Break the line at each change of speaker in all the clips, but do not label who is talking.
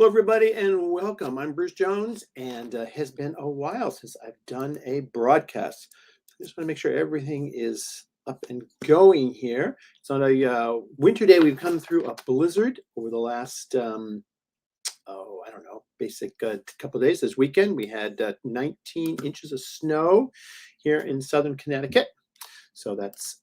Hello, everybody, and welcome. I'm Bruce Jones, and it has been a while since I've done a broadcast. I just want to make sure everything is up and going here. It's on a winter day. We've come through a blizzard over the last, I don't know, basic couple of days. This weekend, we had 19 inches of snow here in southern Connecticut. So that's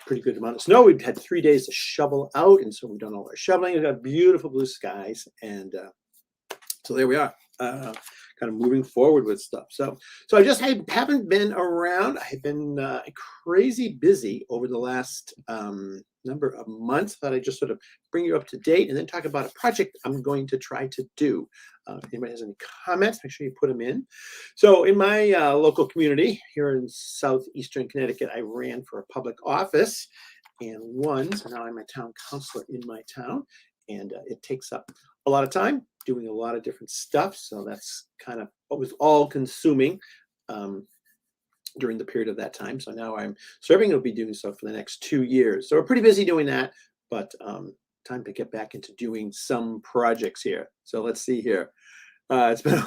pretty good amount of snow. We've had 3 days to shovel out, and so we've done all our shoveling. We've got beautiful blue skies, and so there we are, kind of moving forward with stuff. So I just haven't been around. I've been crazy busy over the last number of months. Thought I'd just sort of bring you up to date and then talk about a project I'm going to try to do. If anybody has any comments, make sure you put them in. So in my local community here in southeastern Connecticut, I ran for a public office and won. So now I'm a town councilor in my town, and it takes up a lot of time doing a lot of different stuff. So that's kind of what was all consuming during the period of that time. So now I'm serving. I'll be doing so for the next 2 years. So we're pretty busy doing that, but time to get back into doing some projects here. So let's see here. It's been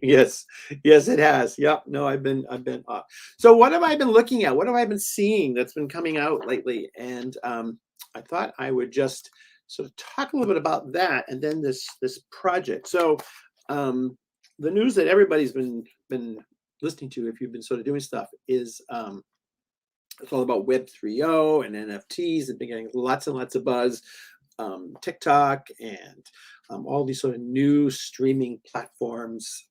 yes, it has. Yep. No, I've been off. So what have I been looking at? What have I been seeing that's been coming out lately? And I thought I would just sort of talk a little bit about that, and then this project. So the news that everybody's been listening to, if you've been sort of doing stuff, is it's all about Web30 and NFTs. It's been getting lots and lots of buzz. TikTok and all these sort of new streaming platforms,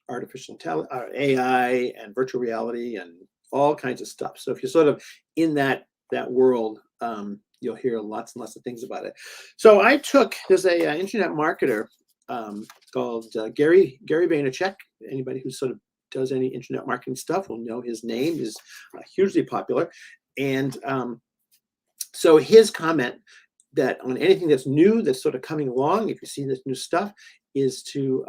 artificial intelligence, AI, and virtual reality, and all kinds of stuff. So if you're sort of in that world, you'll hear lots and lots of things about it. So there's a internet marketer called Gary Vaynerchuk. Anybody who sort of does any internet marketing stuff will know his name is hugely popular. And so his comment that on anything that's new, that's sort of coming along, if you see this new stuff, is to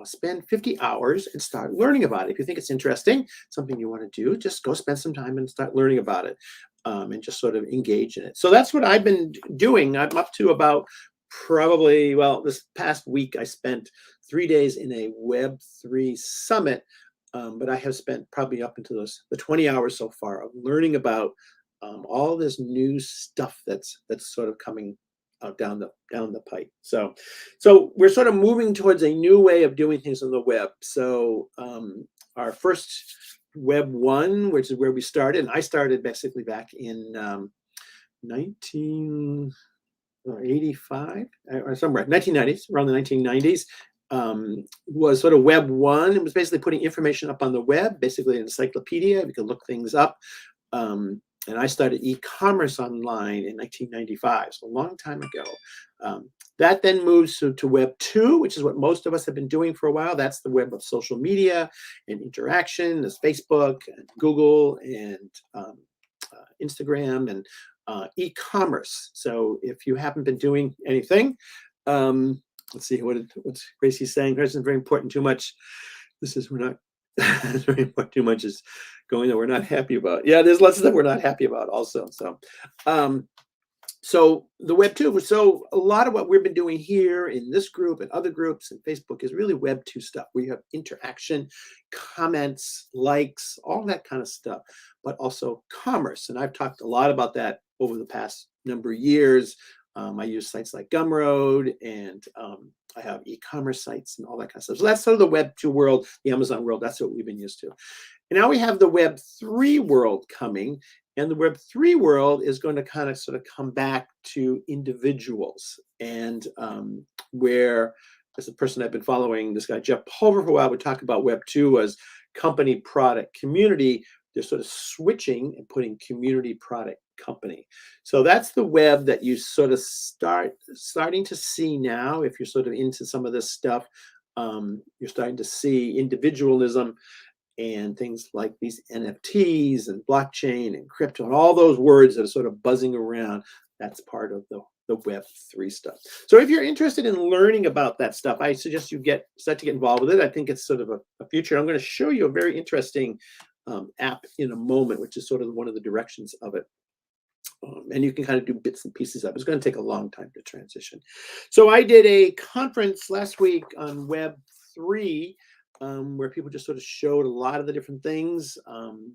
spend 50 hours and start learning about it. If you think it's interesting, something you want to do, just go spend some time and start learning about it, and just sort of engage in it. So that's what I've been doing. I'm up to about probably, this past week, I spent 3 days in a Web3 summit, but I have spent probably up into the 20 hours so far of learning about all this new stuff that's sort of coming out down the pipe. So we're sort of moving towards a new way of doing things on the web. So our first Web 1, which is where we started, and I started basically back in 1985 or somewhere, 1990s, around the 1990s. Was sort of Web 1. It was basically putting information up on the web, basically an encyclopedia. We could look things up. And I started e-commerce online in 1995, so a long time ago. That then moves to Web 2, which is what most of us have been doing for a while. That's the web of social media and interaction. There's Facebook and Google and Instagram and e-commerce. So if you haven't been doing anything, let's see what's Gracie's saying. This isn't very important too much. We're not. Very important too much is going that we're not happy about. Yeah, there's lots of stuff we're not happy about also. So the Web 2, so a lot of what we've been doing here in this group and other groups and Facebook is really Web 2 stuff. We have interaction, comments, likes, all that kind of stuff, but also commerce. And I've talked a lot about that over the past number of years. I use sites like Gumroad, and I have e-commerce sites and all that kind of stuff. So that's sort of the Web 2 world, the Amazon world. That's what we've been used to. And now we have the Web 3 world coming, and the Web 3 world is going to kind of sort of come back to individuals. And where, as a person I've been following, this guy Jeff Pulver for a while, would talk about Web 2 as company, product, community. They're sort of switching and putting community, product, company. So that's the web that you sort of starting to see now. If you're sort of into some of this stuff, you're starting to see individualism and things like these NFTs and blockchain and crypto and all those words that are sort of buzzing around. That's part of the Web3 stuff. So if you're interested in learning about that stuff, I suggest you start to get involved with it. I think it's sort of a future. I'm going to show you a very interesting app in a moment, which is sort of one of the directions of it. And you can kind of do bits and pieces of it. It's going to take a long time to transition. So I did a conference last week on Web3, where people just sort of showed a lot of the different things.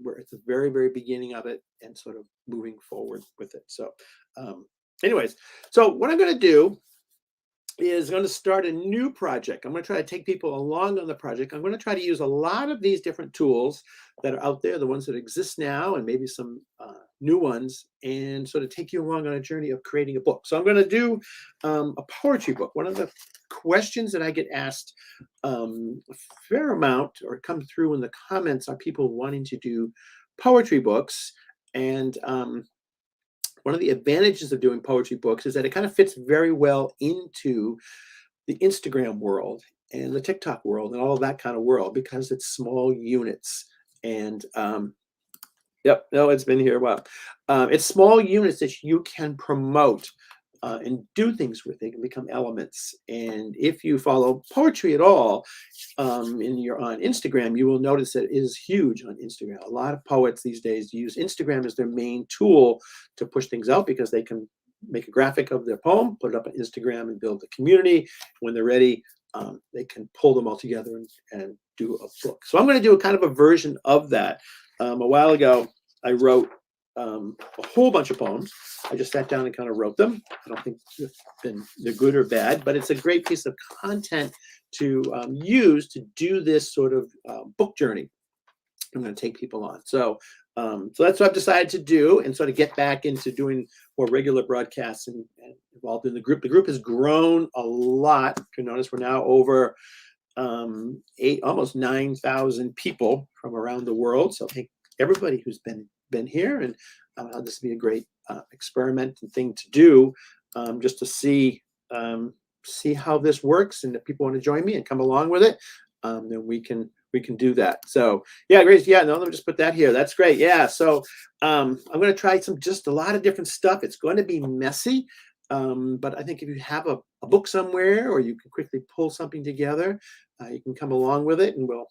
We're at the very, very beginning of it and sort of moving forward with it. So anyways, so what I'm going to do is going to start a new project. I'm going to try to take people along on the project. I'm going to try to use a lot of these different tools that are out there, the ones that exist now, and maybe some new ones, and sort of take you along on a journey of creating a book. So I'm going to do a poetry book. One of the questions that I get asked a fair amount, or come through in the comments, are people wanting to do poetry books. And one of the advantages of doing poetry books is that it kind of fits very well into the Instagram world and the TikTok world and all of that kind of world, because it's small units. And yep, no, it's been here a while. It's small units that you can promote and do things with. They can become elements. And if you follow poetry at all, and you're on Instagram, you will notice that it is huge on Instagram. A lot of poets these days use Instagram as their main tool to push things out, because they can make a graphic of their poem, put it up on Instagram, and build a community. When they're ready, they can pull them all together and do a book. So I'm going to do a kind of a version of that. A while ago, I wrote a whole bunch of poems. I just sat down and kind of wrote them. I don't think they're good or bad, but it's a great piece of content to use to do this sort of book journey I'm going to take people on. So that's what I've decided to do, and sort of get back into doing more regular broadcasts and involved in the group. The group has grown a lot. You notice we're now over almost 9,000 people from around the world. So thank everybody who's been here, and this will be a great experiment and thing to do, just to see how this works. And if people want to join me and come along with it, then we can do that. So yeah, Grace, yeah, no, let me just put that here. That's great. Yeah, so I'm going to try just a lot of different stuff. It's going to be messy, but I think if you have a book somewhere, or you can quickly pull something together, you can come along with it, and we'll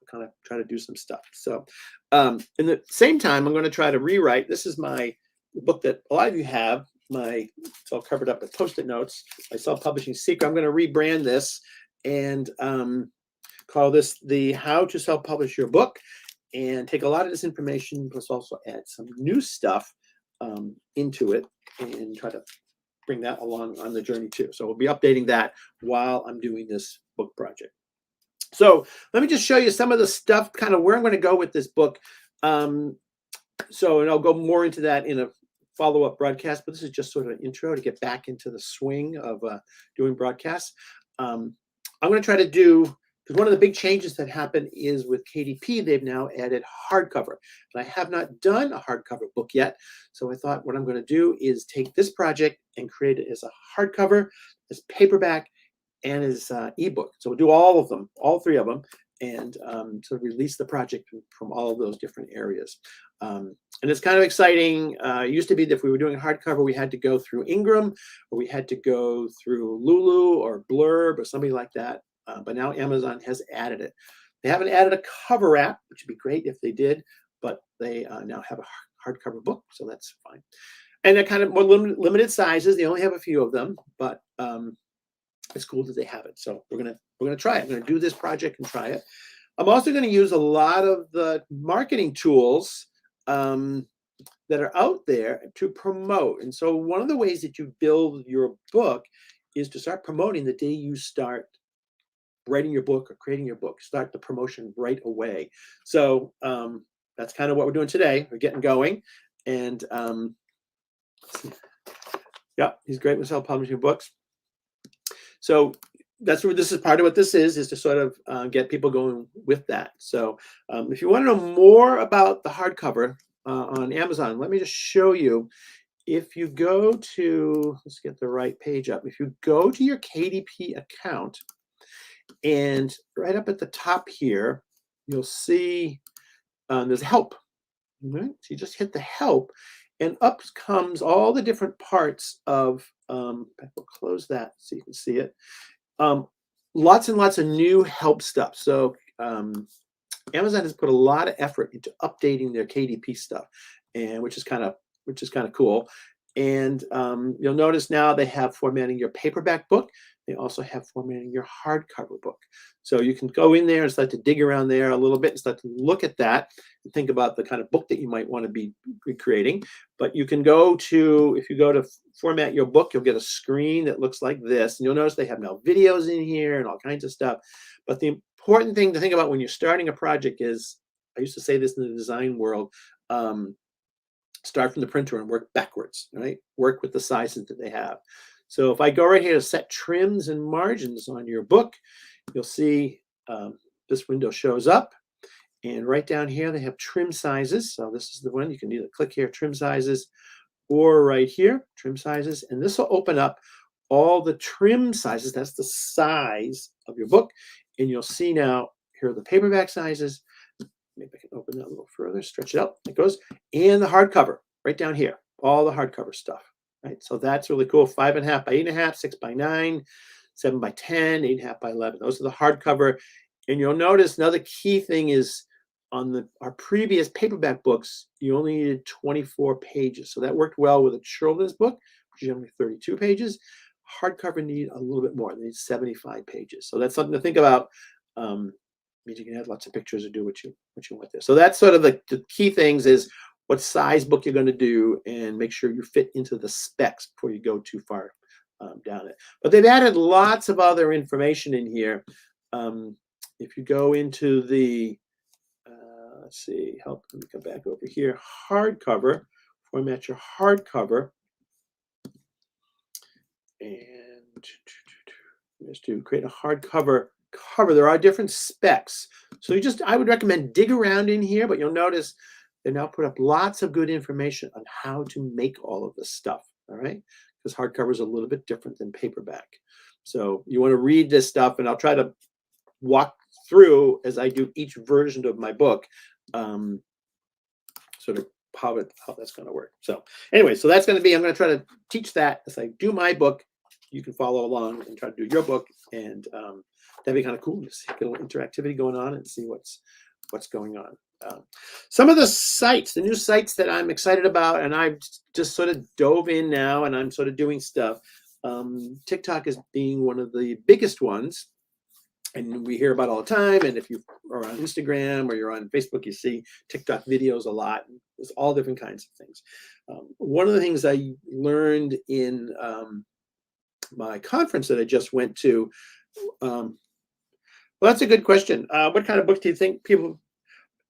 kind of try to do some stuff. So in the same time, I'm going to try to rewrite. This is the book that a lot of you have. It's all covered up with Post-it notes. My self-publishing secret. I'm going to rebrand this and call this the How to Self-Publish Your Book, and take a lot of this information, plus also add some new stuff into it, and try to bring that along on the journey too. So we'll be updating that while I'm doing this book project. So let me just show you some of the stuff, kind of where I'm going to go with this book. And I'll go more into that in a follow-up broadcast, but this is just sort of an intro to get back into the swing of doing broadcasts. I'm going to try to do, because one of the big changes that happened is with KDP, they've now added hardcover. And I have not done a hardcover book yet. So I thought what I'm going to do is take this project and create it as a hardcover, as paperback, and as ebook. So we'll do all of them, all three of them, and sort of release the project from all of those different areas. And it's kind of exciting. It used to be that if we were doing a hardcover, we had to go through Ingram, or we had to go through Lulu or Blurb or somebody like that. But now Amazon has added it. They haven't added a cover app, which would be great if they did, but they now have a hardcover book, so that's fine. And they're kind of more limited sizes. They only have a few of them, but it's cool that they have it. So we're gonna try it. I'm gonna do this project and try it. I'm also going to use a lot of the marketing tools that are out there to promote. And so one of the ways that you build your book is to start promoting the day you start writing your book or creating your book. Start the promotion right away. So that's kind of what we're doing today. We're getting going. And yeah, he's great with self-publishing books. So that's where this is part of what this is to sort of get people going with that. So if you want to know more about the hardcover on Amazon, let me just show you. If you go to, let's get the right page up. If you go to your KDP account, and right up at the top here, you'll see there's help. Right? So you just hit the help, and up comes all the different parts of, we'll close that so you can see it. Lots and lots of new help stuff. So Amazon has put a lot of effort into updating their KDP stuff, and which is kind of which is kind of cool. And you'll notice now they have formatting your paperback book. They also have formatting your hardcover book. So you can go in there and start to dig around there a little bit and start to look at that and think about the kind of book that you might want to be creating. But you can go to, if you go to format your book, you'll get a screen that looks like this. And you'll notice they have now videos in here and all kinds of stuff. But the important thing to think about when you're starting a project is, I used to say this in the design world, start from the printer and work backwards, right? Work with the sizes that they have. So if I go right here to set trims and margins on your book, you'll see this window shows up. And right down here, they have trim sizes. So this is the one. You can either click here, trim sizes, or right here, trim sizes. And this will open up all the trim sizes. That's the size of your book. And you'll see now, here are the paperback sizes. Maybe I can open that a little further, stretch it out. It goes. And the hardcover, right down here, all the hardcover stuff. Right, so that's really cool. 5.5 by 8.5, 6 by 9, 7 by 10, 8.5 by 11. Those are the hardcover. And you'll notice another key thing is on our previous paperback books, you only needed 24 pages. So that worked well with a children's book, which is only 32 pages. Hardcover need a little bit more. They need 75 pages. So that's something to think about. Means you can add lots of pictures or do what you want there. So that's sort of the key things is what size book you're going to do and make sure you fit into the specs before you go too far down it. But they've added lots of other information in here. If you go into the, let's see, let me come back over here, hardcover, format your hardcover. And just to create a hardcover cover, there are different specs. So I would recommend dig around in here, but you'll notice they now put up lots of good information on how to make all of this stuff, all right? Because hardcover is a little bit different than paperback. So you want to read this stuff, and I'll try to walk through as I do each version of my book, sort of how that's going to work. So anyway, so that's going to be, I'm going to try to teach that as I do my book. You can follow along and try to do your book, and that'd be kind of cool. Just get a little interactivity going on and see what's going on. Some of the sites, the new sites that I'm excited about, and I've just sort of dove in now, and I'm sort of doing stuff. TikTok is being one of the biggest ones, and we hear about all the time. And if you are on Instagram or you're on Facebook, you see TikTok videos a lot. There's all different kinds of things. One of the things I learned in my conference that I just went to, well, that's a good question. What kind of books do you think people?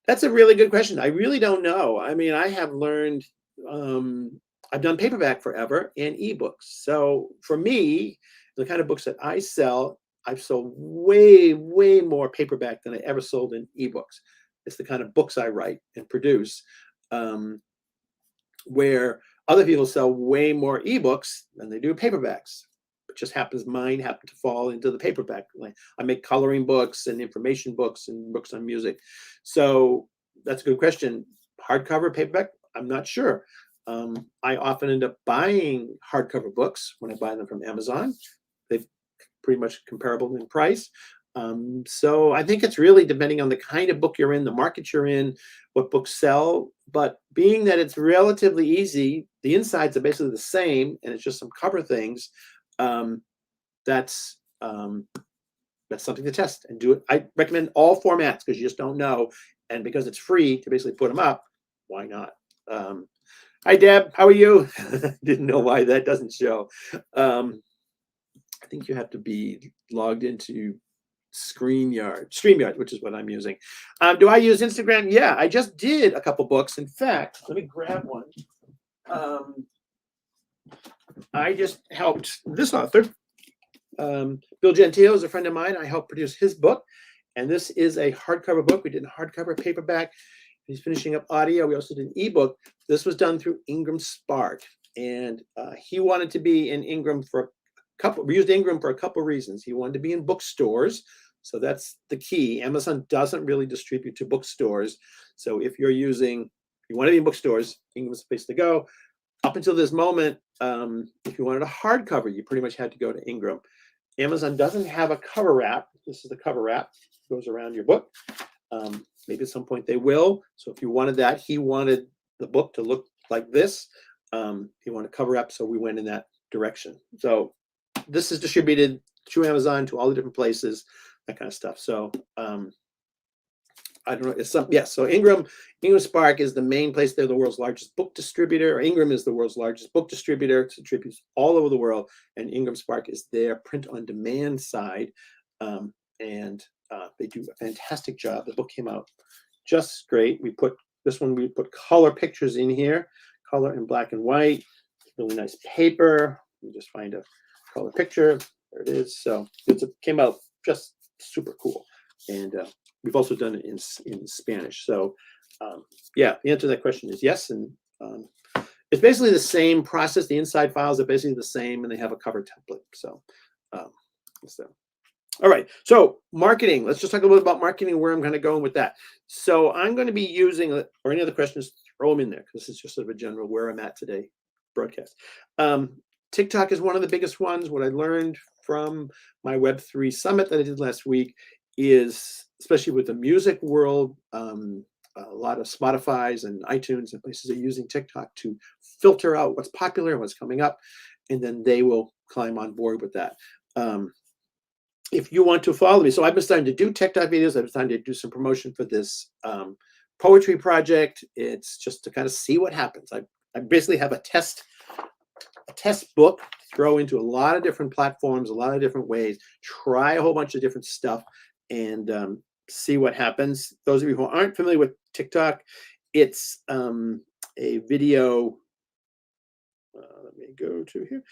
That's a really good question. I really don't know. I mean, I have learned, I've done paperback forever and ebooks. So for me, the kind of books that I sell, I've sold way, way more paperback than I ever sold in ebooks. It's the kind of books I write and produce, where other people sell way more ebooks than they do paperbacks. It just happens, mine happen to fall into the paperback. I make coloring books and information books and books on music. So that's a good question. Hardcover, paperback, I'm not sure. I often end up buying hardcover books when I buy them from Amazon. They're pretty much comparable in price. So I think it's really depending on the kind of book you're in, the market you're in, what books sell. But being that it's relatively easy, the insides are basically the same, and it's just some cover things. That's something to test and do it. I recommend all formats because you just don't know, and because it's free to basically put them up, why not? Hi Deb, how are you? Didn't know why that doesn't show. I think you have to be logged into StreamYard, which is what I'm using. Do I use Instagram? Yeah, I just did a couple books. In fact, let me grab one. I just helped this author, Bill Gentile is a friend of mine. I helped produce his book, and this is a hardcover book. We did a hardcover, paperback. He's finishing up audio. We also did an ebook. This was done through Ingram Spark, and he wanted to be in Ingram for a couple. We used Ingram for a couple of reasons. He wanted to be in bookstores, so that's the key. Amazon doesn't really distribute to bookstores, so if you want to be in bookstores, Ingram's the place to go. Up until this moment, if you wanted a hardcover, you pretty much had to go to Ingram. Amazon doesn't have a cover wrap. This is the cover wrap. It goes around your book. Maybe at some point they will. So if you wanted that, he wanted the book to look like this. you want to cover up. So we went in that direction. So this is distributed to Amazon, to all the different places, that kind of stuff. So I don't know. It's some, yes. So Ingram Spark is the main place. They're the world's largest book distributor. Or Ingram is the world's largest book distributor. It distributes all over the world. And Ingram Spark is their print-on-demand side, and they do a fantastic job. The book came out just great. We put color pictures in here, color in black and white. Really nice paper. You just find a color picture. There it is. So it came out just super cool. And we've also done it in Spanish. So yeah, the answer to that question is yes. And it's basically the same process. The inside files are basically the same, and they have a cover template. So, all right. So marketing. Let's just talk a little bit about marketing, where I'm going to go with that. So I'm going to be using, or any other questions, throw them in there, because this is just sort of a general where I'm at today broadcast. TikTok is one of the biggest ones. What I learned from my Web3 summit that I did last week is, especially with the music world, a lot of Spotify's and iTunes and places are using TikTok to filter out what's popular and what's coming up, and then they will climb on board with that. If you want to follow me, so I've been starting to do TikTok videos. I've been starting to do some promotion for this poetry project. It's just to kind of see what happens. I basically have a test book to throw into a lot of different platforms, a lot of different ways, try a whole bunch of different stuff, and see what happens. Those of you who aren't familiar with TikTok, it's a video. Let me go to here.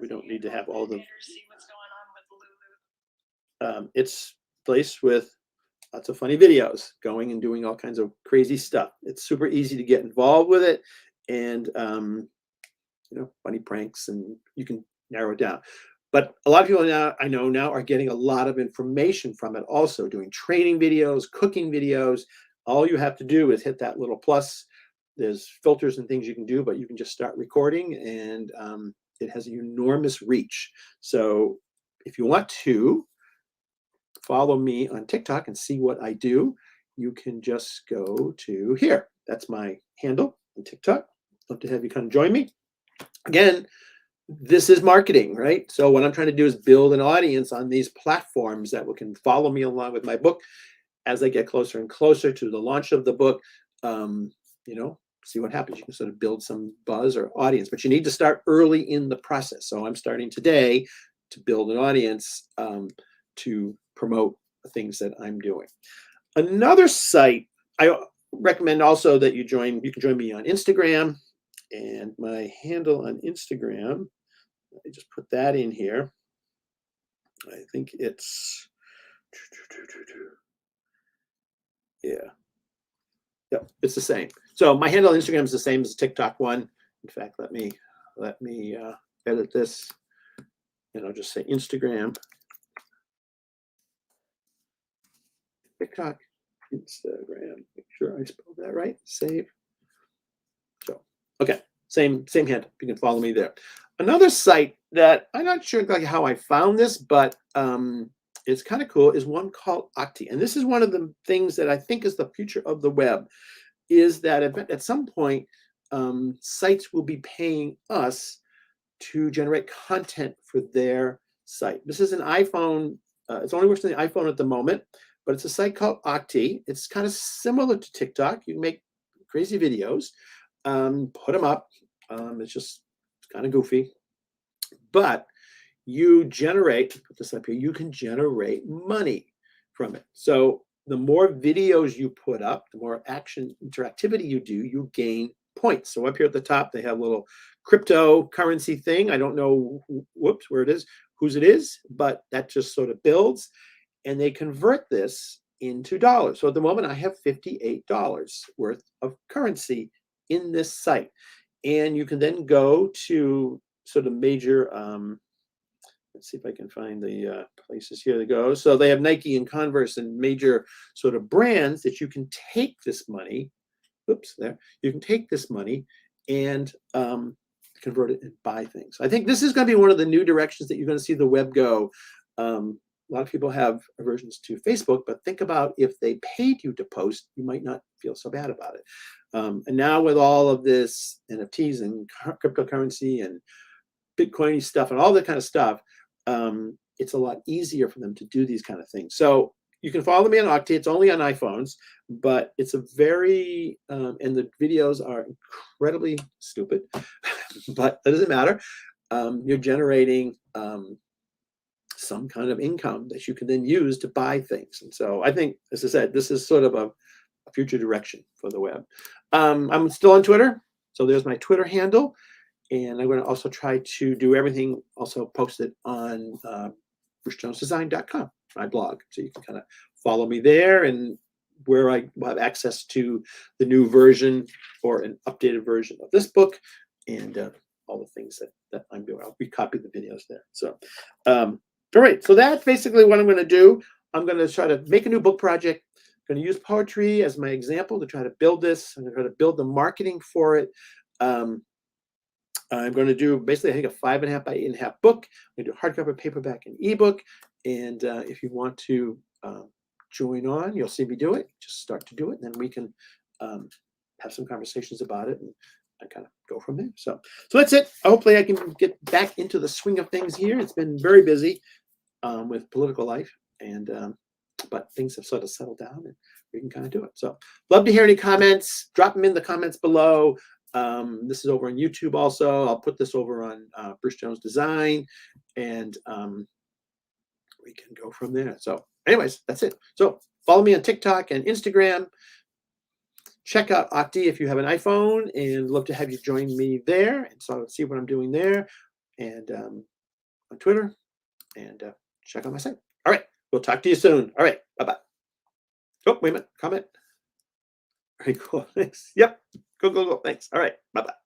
We don't need to have all the. It's placed with lots of funny videos, going and doing all kinds of crazy stuff. It's super easy to get involved with it, and funny pranks, and you can narrow it down. But a lot of people now, I know now, are getting a lot of information from it, also doing training videos, cooking videos. All you have to do is hit that little plus. There's filters and things you can do, but you can just start recording, and it has an enormous reach. So if you want to follow me on TikTok and see what I do, you can just go to here. That's my handle on TikTok. Love to have you come join me. Again, this is marketing, right? So what I'm trying to do is build an audience on these platforms that can follow me along with my book as I get closer and closer to the launch of the book. See what happens. You can sort of build some buzz or audience, but you need to start early in the process. So I'm starting today to build an audience to promote the things that I'm doing. Another site I recommend also that you can join me on Instagram, and my handle on Instagram, I just put that in here. I think it's, Yep, it's the same. So my handle on Instagram is the same as the TikTok one. In fact, let me edit this, and I'll just say Instagram, TikTok, Instagram. Make sure I spelled that right. Save. So okay, same handle. You can follow me there. Another site that I'm not sure exactly how I found this, but it's kind of cool, is one called Octo. And this is one of the things that I think is the future of the web, is that at some point, sites will be paying us to generate content for their site. This is an iPhone. It's only works on the iPhone at the moment, but it's a site called Octo. It's kind of similar to TikTok. You can make crazy videos, put them up. It's kind of goofy, but you generate, put this up here, you can generate money from it. So the more videos you put up, the more interactivity you do, you gain points. So up here at the top, they have a little cryptocurrency thing. I don't know, where it is, whose it is, but that just sort of builds, and they convert this into dollars. So at the moment, I have $58 worth of currency in this site. And you can then go to sort of major, let's see if I can find the places here to go. So they have Nike and Converse and major sort of brands that you can take this money. You can take this money and convert it and buy things. I think this is going to be one of the new directions that you're going to see the web go. A lot of people have aversions to Facebook, but think about if they paid you to post, you might not feel so bad about it. And now with all of this NFTs and cryptocurrency and Bitcoin stuff and all that kind of stuff, it's a lot easier for them to do these kind of things. So you can follow me on Octo. It's only on iPhones, but it's a very, and the videos are incredibly stupid, but that doesn't matter. You're generating some kind of income that you can then use to buy things. And so I think, as I said, this is sort of a future direction for the web. I'm still on Twitter. So there's my Twitter handle. And I'm going to also try to do everything also posted on brucejonesdesign.com, my blog. So you can kind of follow me there, and where I will have access to the new version or an updated version of this book and all the things that I'm doing. I'll recopy the videos there. So, all right. So that's basically what I'm going to do. I'm going to try to make a new book project. I'm going to use poetry as my example to try to build this. I'm going to try to build the marketing for it. I'm going to do basically, I think, a 5.5 by 8.5 book. I'm going to do hardcover, paperback, and ebook. And if you want to join on, you'll see me do it. Just start to do it, and then we can have some conversations about it and kind of go from there. So that's it. Hopefully, I can get back into the swing of things here. It's been very busy with political life, and but things have sort of settled down, and we can kind of do it. So love to hear any comments. Drop them in the comments below. This is over on YouTube also. I'll put this over on Bruce Jones Design, and we can go from there. So anyways, that's it. So follow me on TikTok and Instagram. Check out Octo if you have an iPhone, and love to have you join me there. And so see what I'm doing there, and on Twitter, and check out my site. All right. We'll talk to you soon. All right. Bye-bye. Oh, wait a minute. Comment. Very cool. Thanks. Yep. Go. Thanks. All right. Bye-bye.